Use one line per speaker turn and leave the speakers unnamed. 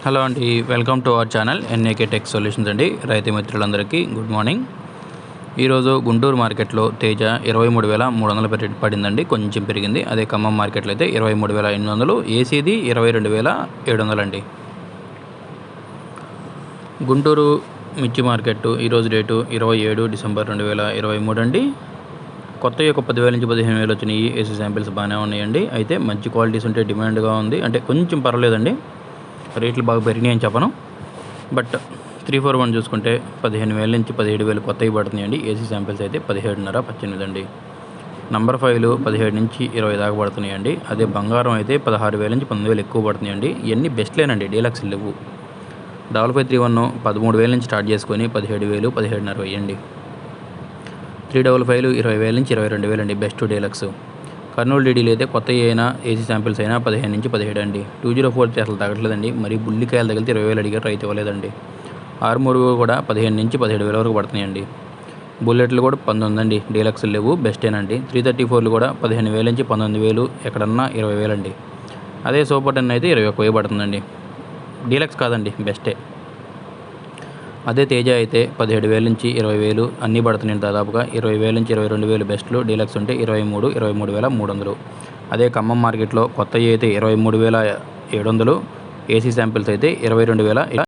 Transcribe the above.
Hello అండి, welcome to our channel NAK tech solutions అండి. రైతు మిత్రులందరికీ గుడ్ మార్నింగ్. ఈరోజు గుంటూరు మార్కెట్లో తేజ 23,300 పడిందండి, కొంచెం పెరిగింది. అదే ఖమ్మం మార్కెట్లో అయితే 23,800, ఏసీది 22,700 అండి. గుంటూరు మిర్చి మార్కెట్ ఈరోజు రేటు 27 డిసెంబర్ 2023 అండి. కొత్తవి ఒక 10,000 నుంచి 15,000 వచ్చినాయి. ఏసీ శాంపిల్స్ బాగానే ఉన్నాయండి. అయితే మంచి క్వాలిటీస్ ఉంటే డిమాండ్గా ఉంది, అంటే కొంచెం పర్వాలేదండి. రేట్లు బాగా పెరిగినాయి అని చెప్పను, బట్ 341 చూసుకుంటే 15,000 నుంచి 17,000 కొత్తవి పడుతున్నాయండి. ఏసీ శాంపిల్స్ అయితే 17.5, 18 అండి. నంబర్ 5లు 17 నుంచి 20 దాకా పడుతున్నాయండి. అదే బంగారం అయితే 16,000 నుంచి 19,000 ఎక్కువ పడుతున్నాయండి. ఇవన్నీ బెస్ట్లేనండి, డీలక్స్ లేవు. 531 13,000 నుంచి స్టార్ట్ చేసుకొని 17,000, 17.5 వేయండి. 355 20,000 నుంచి 22,000 అండి, బెస్ట్ డీలక్స్. కర్నూలు డీడీలు అయితే కొత్త అయినా ఏసీ శాంపిల్స్ అయినా 15 నుంచి 17 అండి. 204 అసలు తగ్గట్లేదండి. మరి బుల్లికాయలు తగిలితే 20,000 అడిగారు, రైతు ఇవ్వలేదండి. ఆర్మూరు కూడా 15 నుంచి 17,000 వరకు పడుతున్నాయండి. బుల్లెట్లు కూడా 19 అండి, డీలక్స్ లేవు, బెస్టేనండి. 334లు కూడా 15,000 నుంచి 19,000, ఎక్కడన్నా 20,000 అండి. అదే సూపర్ 10 అయితే 21,000 పడుతుందండి, డీలక్స్ కాదండి, బెస్టే. అదే తేజ అయితే 17,000 నుంచి 20,000 అన్నీ పడుతున్నాయి దాదాపుగా. 20,000 నుంచి 22,000 బెస్ట్లు, డీలక్స్ ఉంటే 23,300. అదే ఖమ్మం మార్కెట్లో కొత్తవి అయితే 23,700, ఏసీ శాంపిల్స్ అయితే 22,000.